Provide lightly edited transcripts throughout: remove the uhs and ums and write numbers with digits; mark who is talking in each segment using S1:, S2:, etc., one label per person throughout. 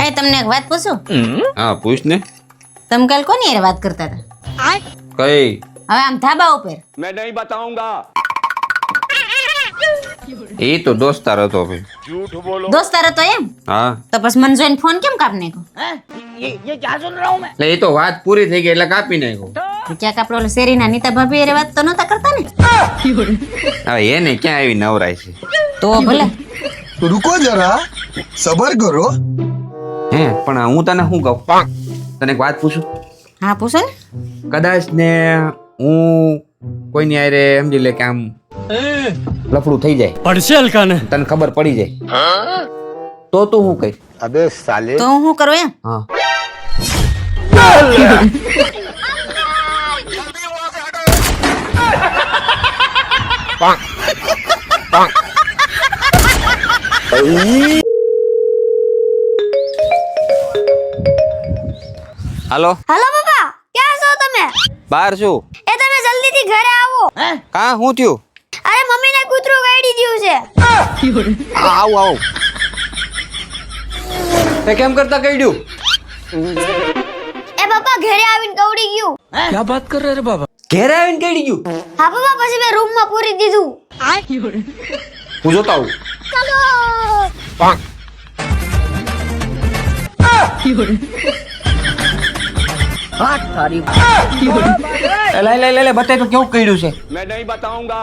S1: એ તમને એક વાત પૂછું?
S2: હા પૂછ ને.
S1: તમે કાલ કોની હારે વાત કરતા હતા?
S2: કઈ?
S1: હવે આમ ધાબા ઉપર.
S3: मैं नहीं बताऊंगा।
S2: એ તો દોસ્તાર હતો ભાઈ.
S3: झूठ बोलो।
S1: દોસ્તાર હતો એમ?
S2: હા
S1: તો પછી મને જોઈને ફોન કેમ કાપ નાખ્યો?
S2: એટલે એ તો વાત પૂરી થઈ ગઈ એટલે કાપી નાખ્યો.
S1: તો ક્યાંક આપણે ઓલો શેરીના નીતા ભાભી હારે વાત તો નતા કરતા ને?
S2: હવે એને ક્યાં આવી નવરાય છે?
S1: તો ભલે.
S4: रुको जरा सबर करो।
S2: હે પણ હું તને શું કહું? તને એક વાત પૂછું?
S1: હા પૂછો ને.
S2: કદાચ ને હું કોઈની હારે સમજી લે કે આમ લફડું થઈ જાય,
S5: પડશે હલકાને.
S2: તને ખબર પડી જાય તો તું શું કઈ?
S4: अबे साले
S1: તો હું શું કરું એમ?
S2: હા હાલો
S6: हेलो पापा क्या છો તમે?
S2: બહાર છું.
S6: એ તમે જલ્દીથી ઘરે આવો.
S2: કા શું થયું?
S6: અરે મમ્મીને કૂતરું કાઢી ગયું છે.
S2: આવું આવું. તે કેમ કરતા કઈડ્યું?
S6: એ પપ્પા ઘરે આવીને કવડી ગયું.
S5: ક્યાં વાત કર રહે રે બાબા?
S2: ઘેરે આવીને કઈડી ગયું?
S6: હા પપ્પા પછી મેં રૂમમાં પૂરી દીધું.
S2: હું જોતા આવું.
S6: ચલો.
S2: લે બતાય તો કેવું કઈડ્યું છે?
S3: मैं नहीं बताऊंगा।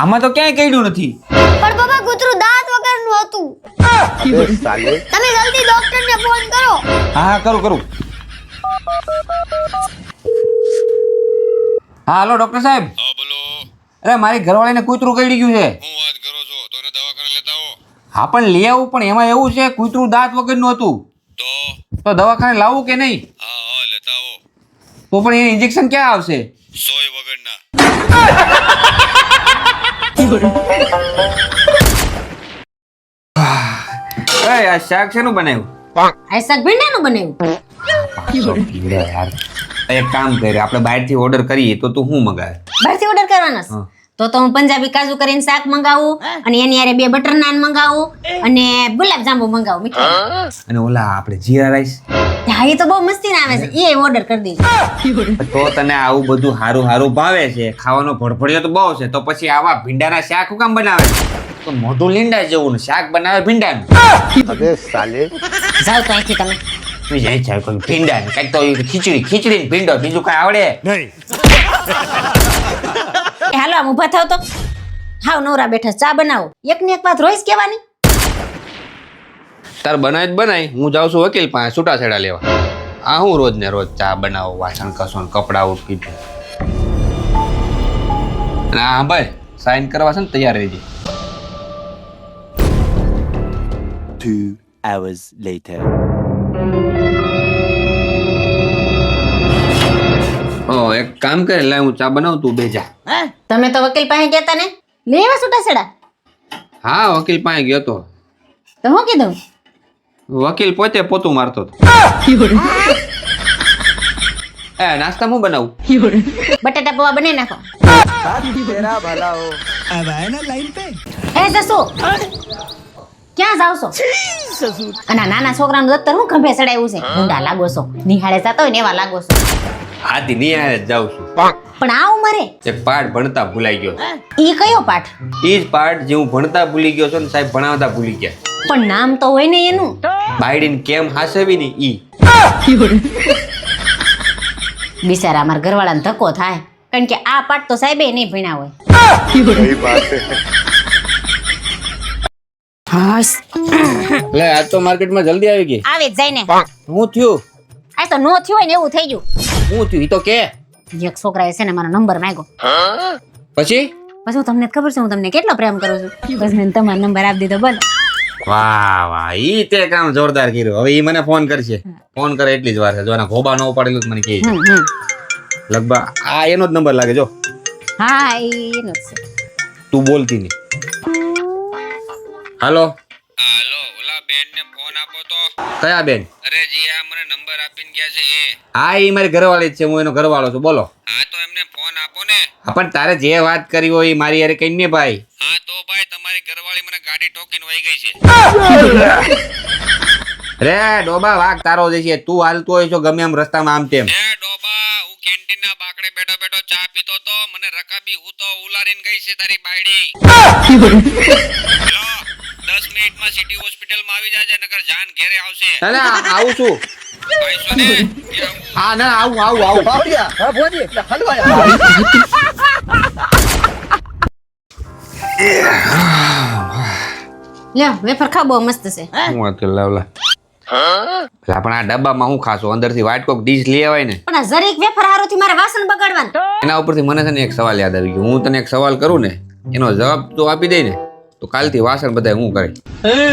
S2: આમાં તો ક્યાંય કઈડ્યું નથી.
S6: પણ પપ્પા કૂતરું દાંત વગરનું હતું.
S4: अबे साले
S6: તમે જલ્દી ડોક્ટરને ફોન કરો.
S2: હા કરું. હા હાલો ડોક્ટર સાહેબ.
S7: હા બોલો.
S2: અરે મારી ઘરવાળીને કૂતરું કરડી ગયું છે.
S7: હું વાત કરો છો? તો એને દવાખાને લેતા આવો.
S2: હા પણ લઈ આવું, પણ એમાં એવું છે કૂતરું દાંત વગરનું હતું.
S7: તો
S2: દવાખાને લાવવું કે નહીં?
S7: હા લેતા આવો.
S2: તો પણ એને ઇન્જેક્શન ક્યાં આવશે?
S7: સોય વગરના.
S2: આ શાક શેનું બનાવ્યું?
S1: આ શાક ભીંડાનું બનાવ્યું.
S2: યાર એક કામ કરે, આપણે બહારથી ઓર્ડર કરીએ તો તું શું મગાવે?
S1: બહારથી ઓર્ડર કરવાના છે?
S2: હા.
S1: તો હું પંજાબી કાજુ કરીને શાક મંગાવું અને એની હારે 2 બટર નાન મંગાવું અને ગુલાબ જાંબુ મંગાવું મીઠાઈ.
S2: અને ઓલા આપણે જીરા રાઈસ.
S1: હા એ તો બહુ મસ્તી ના આવે છે, એ ઓર્ડર કરી દેજો.
S2: તો તને આવું બધું હારું ભાવે છે, ખાવાનો ભડભડિયો તો બહુ છે, તો પછી આવા ભીંડાના શાક શું કામ બનાવે? તો મોઢું લીંડા જેવું ને શાક બનાવે ભીંડાનું.
S4: अबे साले
S1: જાઓ તો અહીંથી તમે.
S2: ભીંડા કઈક તો ખીચડી ને ભીંડો, બીજું કઈ આવડે?
S1: એ હાલો આમ ઊભા થાવ તો. હાવ નવરા બેઠા ચા બનાવો. એક ને એક વાત રોજ કહેવાની.
S2: તાર બનાય હું જાઉં છું વકીલ પાસે છૂટાછેડા લેવા. આ હું રોજ ને રોજ ચા બનાવો, વાસણ કસો, કપડા ઉટકી. અને હા ભાઈ સાઈન કરવા છે ને તૈયાર રહેજે.
S8: 2 hours later.
S2: એક કામ કરે, લે હું ચા બનાવું, તું બેજા.
S1: તમે તો વકીલ પાસે ગયા તા ને, લેવા છૂટાછેડા.
S2: હા વકીલ પાસે ગયો તો.
S1: તો હું કીધું?
S2: વકીલ પોતે પોતું મારતો હતો. એ નાસ્તા હું બનાવું?
S1: બટાટા પૌવા બનાવી નાખો. એ જશો ક્યાં જાવ છો? અને આ નાના છોકરાનું દત્તર હું ખંભે ચડાવ્યું છે? ઊંડા લાગો છો, નિહાળે જતા હોય ને એવા લાગો છો.
S2: હાથી નિહાળે જ જાઉં છું.
S1: પણ આ ઉંમરે
S2: એક પાઠ ભણતા ભૂલાઈ ગયો.
S1: ઈ કયો પાઠ?
S2: ઈ જ પાઠ જે હું ભણતા ભૂલી ગયો છું ને સાહેબ ભણાવતા ભૂલી ગયા.
S1: પણ નામ તો હોય ને એનું.
S2: બાયડીને કેમ હાસવી ને ઈ.
S1: બિચારા અમારા ઘરવાળાને ધક્કો થાય, કારણ કે આ પાઠ તો સાહેબે નહીં ભણ્યા હોય.
S4: सही बात है।
S2: લે આજ તો માર્કેટમાં જલ્દી આવી ગઈ.
S1: આવે જ જાય ને.
S2: હું થયું?
S1: આ તો નો થયો હોય ને એવું થઈ ગયું.
S2: હું થયું ઈ તો કે.
S1: એક છોકરાએ છે ને મારો નંબર માંગ્યો.
S2: પછી
S1: પછી તમને ખબર છે હું તમને કેટલો પ્રેમ કરું છું, બસ મેં તમારો નંબર આપી દીધો. બોલો.
S2: વાહ ઈ તે કામ જોરદાર કર્યું. હવે ઈ મને ફોન કરશે. ફોન કરે એટલી જ વાર છે. જો આના ખોબા ન ઉપાડેલું તો મને કહે છે. લગભગ આ એનો જ નંબર લાગે. જો
S1: હા એનો જ છે.
S2: તું બોલતી નહીં. હાલો.
S7: હાલો ઓલા બેન ને ફોન આપો તો.
S2: કયા બેન?
S7: અરે જી આ મને નંબર આપીને ગયા છે એ.
S2: હા ઈ મારી ઘરવાળી જ છે, હું એનો ઘરવાળો છું. બોલો.
S7: હા તો એમને ફોન આપો ને.
S2: હા પણ તારે જે વાત કરી હોય ઈ મારી યારે કઈ ને ભાઈ.
S7: હા તો ભાઈ તમારી ઘરવાળી મને ગાડી ઠોકીને વહી ગઈ છે.
S2: રે ડોબા વાઘ તારો જ છે, તું હાલતો હોય છો ગમે એમ રસ્તામાં આમ તેમ.
S7: એ ડોબા હું કેન્ટીન ના બાકડે બેઠો બેઠો ચા પીતો તો મને રકાબી હું તો ઉલારીને ગઈ છે તારી બાયડી. હેલો 10 મિનિટમાં સિટી હોસ્પિટલ માં આવી જાજે નકર જાન ઘેરે આવશે.
S2: ના આવું છું.
S7: પૈસો ને કે આવું.
S2: હા ના આવું.
S1: લ્યો વેફર ખાવ બહુ મસ્ત છે.
S2: હું વાત કરી લાવલા. પેલા પણ આ ડબ્બામાં હું ખાશો અંદરથી વાઈટ કોક ડીશ લઈ આવાય ને.
S1: પણ આ જરીક વેફર હારોથી મારે વાસણ બગાડવાનું.
S2: એના ઉપરથી મને છે ને એક સવાલ યાદ આવી ગયો. હું તને એક સવાલ કરું ને એનો જવાબ તું આપી દે ને તો કાલથી વાસણ બધા હું કરે.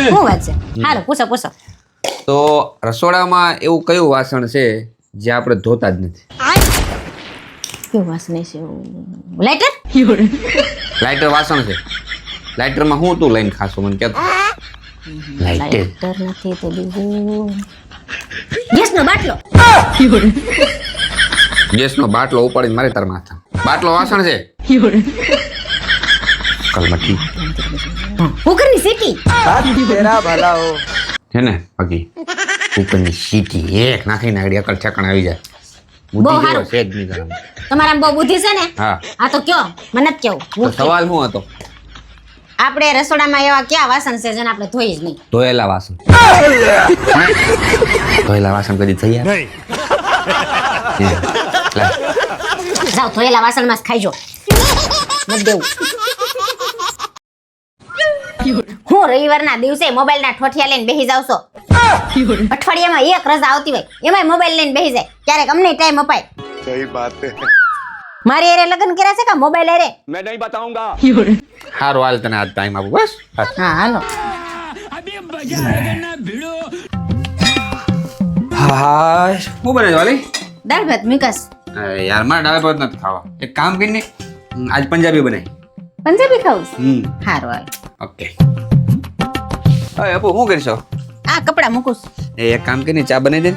S1: શું વાત છે? હાલો પૂછો.
S2: તો રસોડામાં એવું કયું વાસણ છે જે આપણે ધોતા જ નથી?
S1: કેવું વાસણ છે? લાઈટર?
S2: લાઇટર વાસણ છે. લાઇટરમાં હું તું લઈને ખાશો મને કહેતો. લાઇટર
S1: લાઈટર નથી તો બીજું ગેસનો બાટલો.
S2: ગેસનો બાટલો ઉપાડીને મારે તાર માથા. બાટલો વાસણ છે. કલમઠી
S1: કુકરની સીટી.
S2: છે ને બાકી કુકરની સીટી એક નાખીને આગળ અકળ છકણ આવી જાય.
S1: બહુ
S2: બુદ્ધિ
S1: સારું.
S2: જેવો છે જ નહીં તારામાં.
S1: તમારામાં બહુ બુદ્ધિ છે ને.
S2: હા
S1: આ તો કયો મને જ કેવું.
S2: તો સવાલ શું હતો?
S1: આપણે રસોડામાં એવા ક્યાં વાસણ છે જેને આપણે ધોઈ જ નહીં?
S2: ધોયેલા વાસણ. ધોયેલા વાસણ કદી થઈ યાર?
S1: જાઓ ધોયેલા વાસણમાં જ ખાઈજો. નથી દેવું. હું રવિવારના દિવસે મોબાઈલના ઠોઠિયા લઈને બેસી જાવ છો. અઠવાડિયામાં એક રજા આવતી હોય એમાંય મોબાઈલ લઈને બેસી જાય. ક્યારેક અમને ટાઈમ અપાય.
S4: सही बात है.
S1: મારી એરે લગ્ન કર્યા છે કે મોબાઈલ એરે?
S3: मैं नहीं बताऊंगा.
S2: હારું હાલ તને આજ ટાઈમ આપું બસ.
S1: હા હાલો.
S2: હા શું બને છે વાલી?
S1: દાળ ભાત મિકાસ.
S2: યાર મારે દાળ ભાત નથી ખાવા. એક કામ કરીને આજ પંજાબી બનાવી.
S1: પંજાબી ખાવું છે?
S2: હમ
S1: હારું હાલ.
S2: ઓકે. હવે આપો શું કરીશો?
S1: આ કપડા મૂકું છું.
S2: એક કામ કરીને ચા બનાવી દે.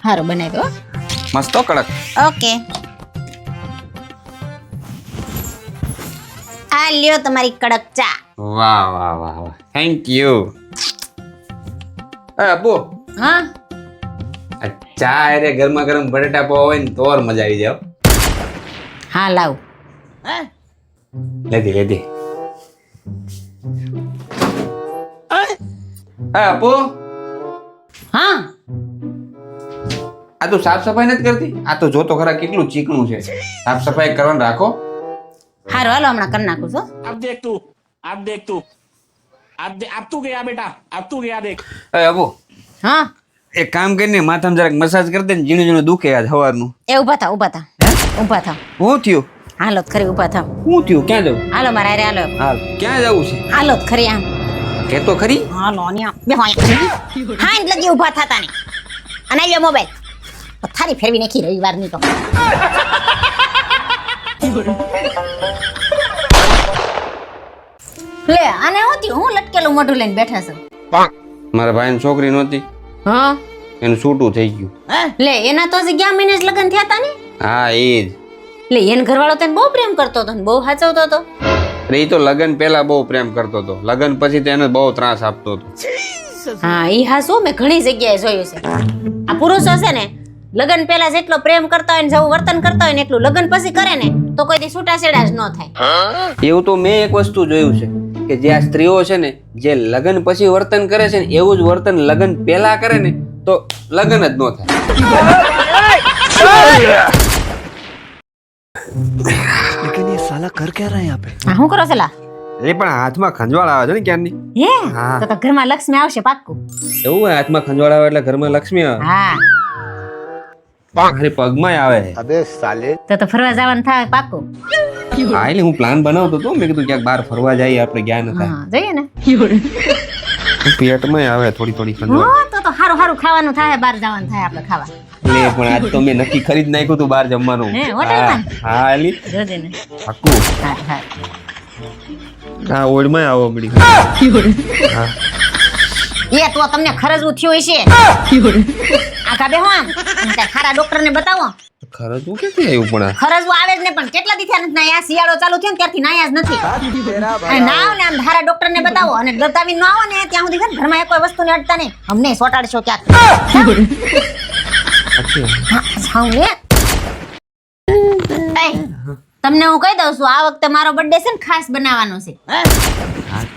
S1: હારું બનાવી દો.
S2: મસ્ત હો, કડક.
S1: ઓકે. આ લ્યો તમારી કડક ચા.
S2: વાહ વાહ વાહ વાહ થેન્ક યુ. આપો
S1: હા
S2: આ ચા અરે ગરમા ગરમ બટેટા પૌવા હોય ને તો મજા આવી જાય.
S1: હા લાવ.
S2: લેધી આપો.
S1: હા
S2: આ તો સાફ સફાઈ નથી કરતી? આ તો જોતો ખરા કેટલું ચીકણું છે. સાફ સફાઈ કરવાનું રાખો.
S1: હારું હાલો હમણાં કરી નાખું છું.
S5: अब तू गया बेटा, अब तू गया देख.
S2: આપો
S1: હા
S2: એક કામ કરીને માથામાં જરાક મસાજ કરી દે ને ઝીણું ઝીણું દુખે આજ સવારનું.
S1: એ ઊભા થાવ ઊભા થાવ.
S2: શું થયું?
S1: હાલો ખરી ઊભા થાવ.
S2: શું થયું? ક્યાં જવું?
S1: હાલો મારા હારે હાલો.
S2: હાલ ક્યાં જવું છે?
S1: હાલો ખરી આમ.
S2: કે તો ખરી.
S1: હાલો અહીંયા બેહો અહીંયા. હા એટલે લગી ઊભા થાતા ને. અને આલ્યો મોબાઈલ. થારી ફેરવી નાખી રવિવારની તો. લે આને હું થયું? હું લટકેલું મોઢું લઈને બેઠા છું.
S2: મારા ભાઈની છોકરી નહોતી,
S1: હા
S2: એનું છૂટું થઈ ગયું.
S1: લે એના તો હજી ગયા મહિને જ લગ્ન થયા તા ને.
S2: હા એ જ.
S1: લે એને ઘરવાળો તને બહુ પ્રેમ કરતો હતો ને બહુ સાચવતો હતો.
S2: એ તો લગ્ન પહેલા બહુ પ્રેમ કરતો હતો, લગ્ન પછી તો એને બહુ ત્રાસ આપતો હતો.
S1: હા ઈ હા શું મેં ઘણી જગ્યાએ જોયું છે. આ પુરુષો છે ને લગ્ન પહેલા જેટલો પ્રેમ કરતા હોય ને જેવું વર્તન કરતા હોય ને એટલું લગ્ન પછી કરે ને તો કોઈ દી છૂટાછેડા જ ન થાય.
S2: એવું તો મેં એક વસ્તુ જોયું છે કે જે આ સ્ત્રીઓ છે ને જે લગ્ન પછી વર્તન કરે છે ને એવું જ વર્તન લગ્ન પહેલા કરે ને તો લગ્ન જ ન થાય.
S8: लेकिन ये साला कर क्या रहा है यहाँ पे?
S1: હા શું કરો છેલા?
S2: એ પણ હાથમાં ખંજવાળ આવે છે ને ક્યારની.
S1: હે
S2: હા.
S1: તો ઘરમાં લક્ષ્મી આવશે પાક્કું.
S2: એવું હોય હાથમાં ખંજવાળ આવે એટલે ઘરમાં લક્ષ્મી આવે.
S1: હા
S2: ખાલી પગમાં આવે.
S4: अबे साले.
S1: તો ફરવા જવાનું થાય પાક્કું.
S2: હા એટલે હું પ્લાન બનાવતો હતો, મેં કીધું ક્યાંક બહાર ફરવા જઈએ આપણે, ગયા નતા.
S1: હા જઈએ ને.
S2: પેટમાં આવે થોડી થોડી ખંજવાળ.
S1: હો તો હારું હારું ખાવાનું થાય બહાર જવાનું થાય આપણે ખાવા.
S2: લે પણ આજ તો મેં નક્કી ખરીદ નાખ્યું તું બહાર જમવાનું.
S1: હે, હોટલમાં?
S2: હા એલી
S1: જોજે ને.
S2: પાક્કું.
S1: હા હા
S2: હા ઓળમાં આવો મળી.
S1: એ તો તમને ખરજવું થયું હશે. આખા બેહો આમ અને કાંઈ ખારા ડોક્ટર ને બતાવો.
S2: ખરજવું ક્યાંથી આવ્યું પણ આ?
S1: ખરજવું આવે જ ને, પણ કેટલા દી થયા નથી નાયા? શિયાળો ચાલુ થયો ને ત્યારથી નાયા જ નથી. અને નાવ ને આમ ધારા ડોક્ટર ને બતાવો અને ગતાવી ન આવો ને ત્યાં સુધી છે ને ઘરમાં કોઈ વસ્તુ ને અડતા નહીં. અમને સોટાડશો ક્યાંક. સાવ ને. એય, તમને હું કહી દઉં છું, આ વખતે મારો બર્થડે છે ને ખાસ બનાવવાનો છે.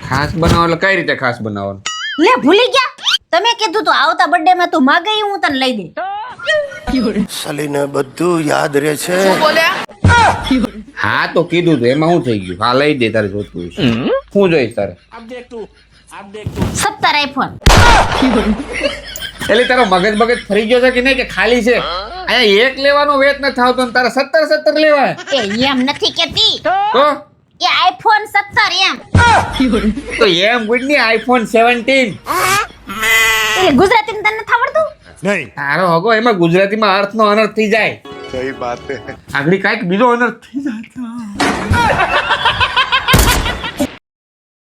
S2: ખાસ બનાવો એટલે કઈ રીતે ખાસ બનાવવાનું?
S1: લે ભૂલી ગયા? તમે કીધું તો આવતા બર્થડે માં તું માગે હું તને લઈ દે.
S4: સાલીને બધું યાદ રહે છે.
S2: હા તો કીધું તો એમાં શું થઈ ગયું? હા લઈ દે તારે જોતું હોય. શું જોઈશ તારે?
S5: अब देख तू
S1: 17 આઈફોન.
S2: એટલે તારો મગજ મગજ ફરી ગયો છે કે નહીં કે ખાલી છે? અહીંયા એક લેવાનો વેત ન થાવતો ને તારે 17 લેવાય
S1: એ એમ નથી કેતી,
S2: તો
S1: એ આઈફોન 17 એમ.
S2: તો એમ ગુડની આઈફોન 17.
S1: એ ગુજરાતી તને નથી આવડતું?
S2: તારો હગો એમાં ગુજરાતીમાં અર્થનો અનર્થ થઈ જાય.
S4: सही बात है.
S2: આગળ કાંઈક બીજો અનર્થ થઈ જાય.